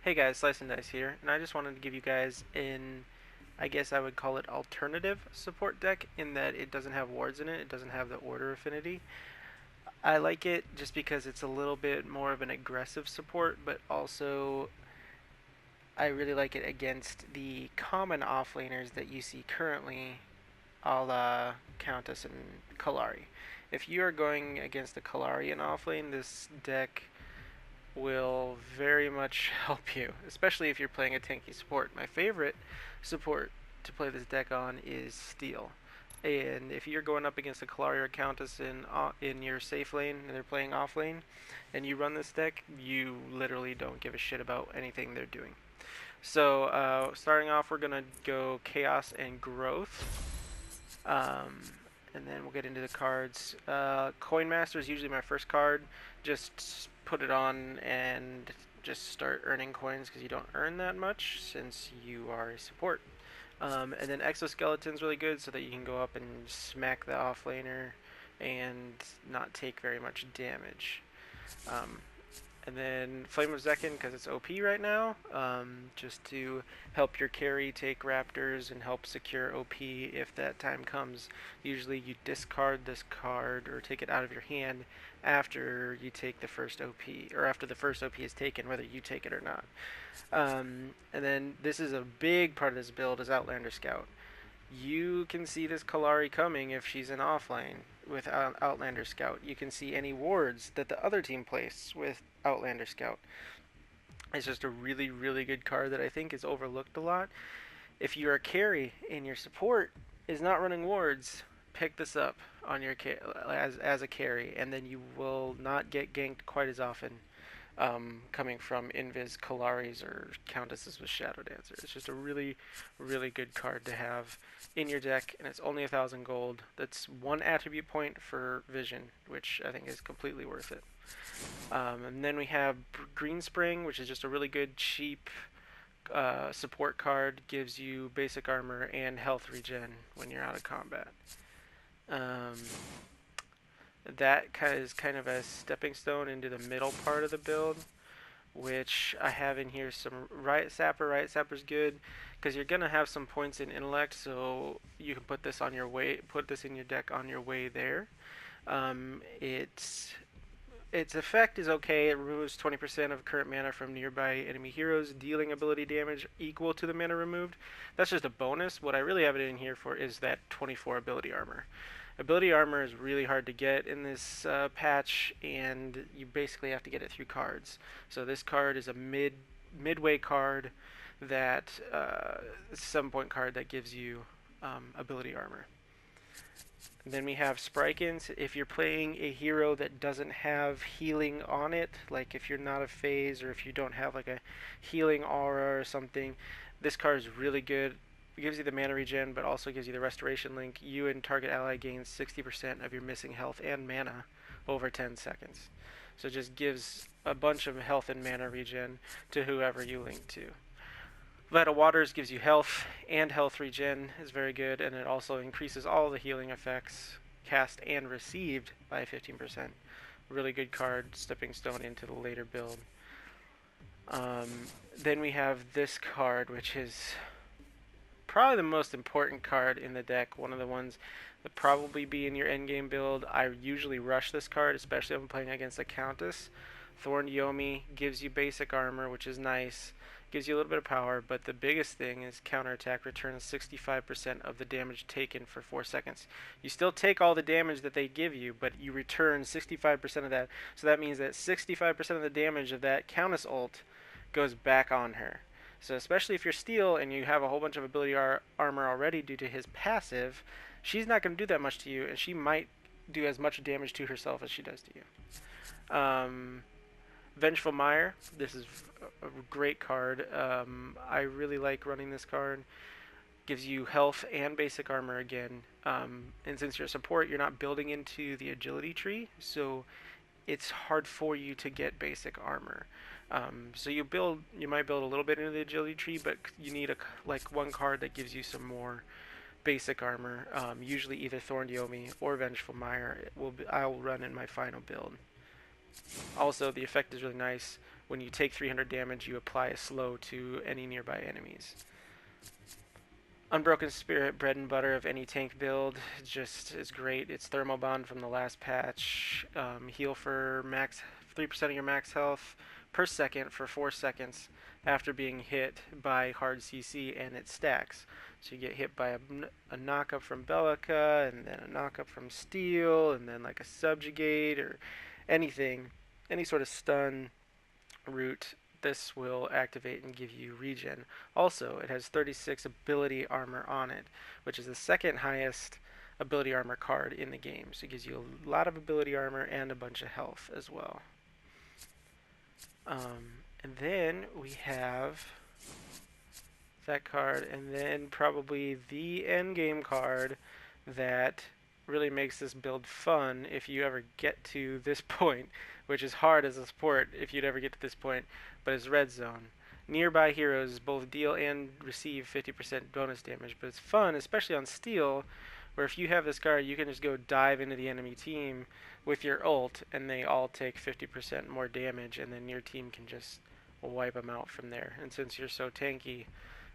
Hey guys, SlyceANDyce here, and I just wanted to give you guys I guess I would call it alternative support deck in that it doesn't have wards in it, it doesn't have the order affinity. I like it just because it's a little bit more of an aggressive support, but also I really like it against the common offlaners that you see currently, a la Countess and Kalari. If you are going against the Kalari in offlane, this deck will very much help you, especially if you're playing a tanky support. My favorite support to play this deck on is Steel. And if you're going up against a Kalari or Countess in your safe lane and they're playing off lane, and you run this deck, you literally don't give a shit about anything they're doing. So starting off, we're gonna go Chaos and Growth. Um, and then we'll get into the cards. Coin Master is usually my first card. Just put it on and just start earning coins because you don't earn that much since you are a support. And then Exoskeleton's really good so that you can go up and smack the offlaner and not take very much damage. Um, and then Flame of Zekin because it's OP right now, just to help your carry take raptors and help secure OP if that time comes. Usually you discard this card or take it out of your hand after you take the first OP, or after the first OP is taken, whether you take it or not. And then this is a big part of this build is Outlander Scout. You can see this Kalari coming if she's in offline with Outlander Scout. You can see any wards that the other team plays with Outlander Scout. It's just a really, really good card that I think is overlooked a lot. If you're a carry and your support is not running wards, pick this up on your as a carry, and then you will not get ganked quite as often. Coming from Invis, Kalaris, or Countesses with Shadow Dancer. It's just a really, really good card to have in your deck, and it's only 1,000 gold. That's one attribute point for Vision, which I think is completely worth it. And then we have Green Spring, which is just a really good, cheap support card. Gives you basic armor and health regen when you're out of combat. That is kind of a stepping stone into the middle part of the build, which I have in here some Right Sapper. Right Sapper's good because you're gonna have some points in intellect, so you can put this on your way, put this in your deck on your way there. Its effect is okay. It removes 20% of current mana from nearby enemy heroes, dealing ability damage equal to the mana removed. That's just a bonus. What I really have it in here for is that 24 ability armor. Ability armor is really hard to get in this patch, and you basically have to get it through cards. So this card is a midway card that it's a 7-point card that gives you ability armor. And then we have Sprikins. If you're playing a hero that doesn't have healing on it, like if you're not a phase or if you don't have like a healing aura or something, this card is really good. It gives you the mana regen, but also gives you the restoration link. You and target ally gains 60% of your missing health and mana over 10 seconds. So it just gives a bunch of health and mana regen to whoever you link to. Vital Waters gives you health and health regen, is very good, and it also increases all the healing effects cast and received by 15%. Really good card, stepping stone into the later build. Then we have this card, which is probably the most important card in the deck, one of the ones that probably be in your endgame build. I usually rush this card, especially if I'm playing against a Countess. Thorned Yomi gives you basic armor, which is nice. Gives you a little bit of power, but the biggest thing is counterattack returns 65% of the damage taken for 4 seconds. You still take all the damage that they give you, but you return 65% of that. So that means that 65% of the damage of that Countess ult goes back on her. So especially if you're Steel and you have a whole bunch of ability armor already due to his passive, she's not going to do that much to you, and she might do as much damage to herself as she does to you. Vengeful Mire, this is a great card. I really like running this card. Gives you health and basic armor again. And since you're a support, you're not building into the agility tree, so it's hard for you to get basic armor. So you might build a little bit into the agility tree, but you need like one card that gives you some more basic armor. Usually either Thorned Yomi or Vengeful Mire. I'll run in my final build. Also, the effect is really nice. when you take 300 damage, you apply a slow to any nearby enemies. Unbroken Spirit, bread and butter of any tank build, just is great. It's Thermal Bond from the last patch. Heal for max 3% of your max health per second for 4 seconds after being hit by hard CC, and it stacks. So you get hit by a knock-up from Bellica, and then a knock-up from Steel, and then like a Subjugate or anything, any sort of stun route. This will activate and give you regen. Also, it has 36 ability armor on it, which is the second highest ability armor card in the game. So it gives you a lot of ability armor and a bunch of health as well. And then we have that card, and then probably the end game card that really makes this build fun if you ever get to this point, which is hard as a support if you'd ever get to this point, but it's Red Zone. Nearby heroes both deal and receive 50% bonus damage, but it's fun, especially on Steel, where if you have this card, you can just go dive into the enemy team with your ult, and they all take 50% more damage, and then your team can just wipe them out from there. And since you're so tanky,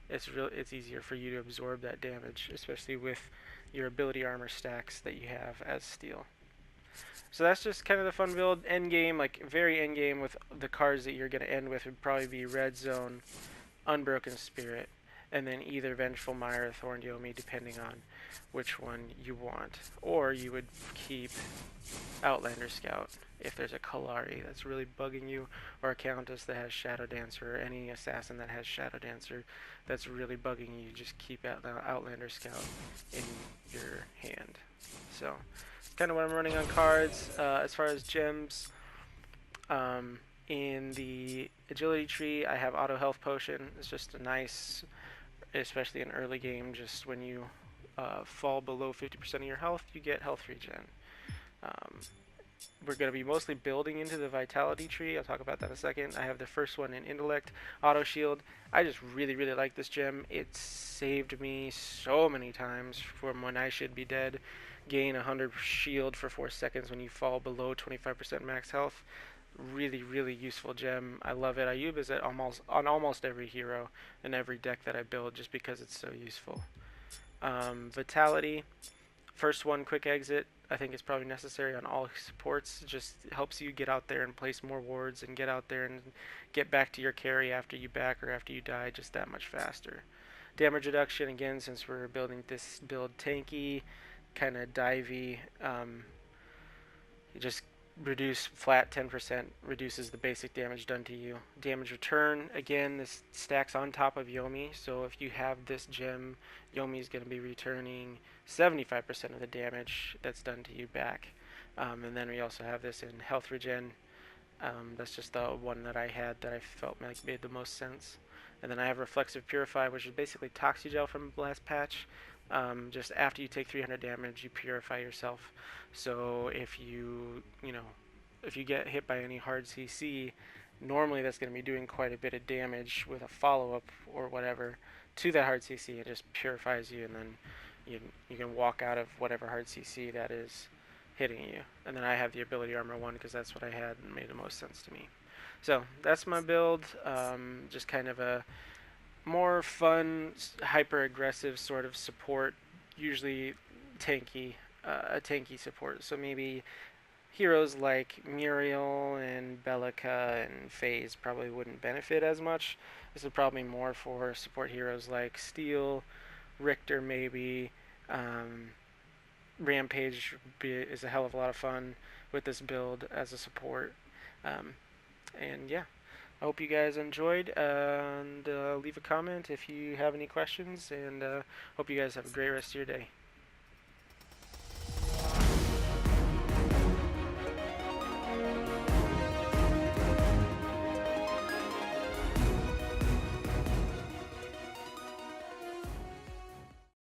it's easier for you to absorb that damage, especially with your ability armor stacks that you have as Steel. So that's just kind of the fun build. End game, like very end game, with the cards that you're going to end with would probably be Red Zone, Unbroken Spirit, and then either Vengeful Mire or Thorned Yomi, depending on which one you want. Or you would keep Outlander Scout if there's a Kalari that's really bugging you, or a Countess that has Shadow Dancer, or any assassin that has Shadow Dancer that's really bugging you. You just keep Outlander Scout in your hand. So kind of what I'm running on cards. As far as gems, in the agility tree, I have Auto Health Potion. It's just a nice, especially in early game, just when you fall below 50% of your health, you get health regen. We're going to be mostly building into the Vitality tree. I'll talk about that in a second. I have the first one in Intellect, Auto Shield. I just really, really like this gem. It saved me so many times from when I should be dead. Gain 100 shield for 4 seconds when you fall below 25% max health. Really, really useful gem. I love it. I use it on almost every hero and every deck that I build just because it's so useful. Vitality, first one, quick exit. I think it's probably necessary on all supports. It just helps you get out there and place more wards and get out there and get back to your carry after you back or after you die just that much faster. Damage reduction, again, since we're building this build tanky, kind of divey, you just reduce flat 10%, reduces the basic damage done to you. Damage return, again, this stacks on top of Yomi, so if you have this gem, Yomi is going to be returning 75% of the damage that's done to you back. And then we also have this in health regen. That's just the one that I had that I felt like made the most sense. And then I have Reflexive Purify, which is basically Toxigel from last patch. Just after you take 300 damage, you purify yourself. So if you get hit by any hard CC, normally that's going to be doing quite a bit of damage with a follow-up or whatever to that hard CC. It just purifies you, and then you can walk out of whatever hard CC that is hitting you. And then I have the ability armor one because that's what I had and made the most sense to me. So that's my build. Just kind of a more fun, hyper-aggressive sort of support, usually tanky, a tanky support. So maybe heroes like Muriel and Bellica and FaZe probably wouldn't benefit as much. This is probably more for support heroes like Steel, Richter maybe. Rampage is a hell of a lot of fun with this build as a support. And yeah, I hope you guys enjoyed, and leave a comment if you have any questions, and hope you guys have a great rest of your day.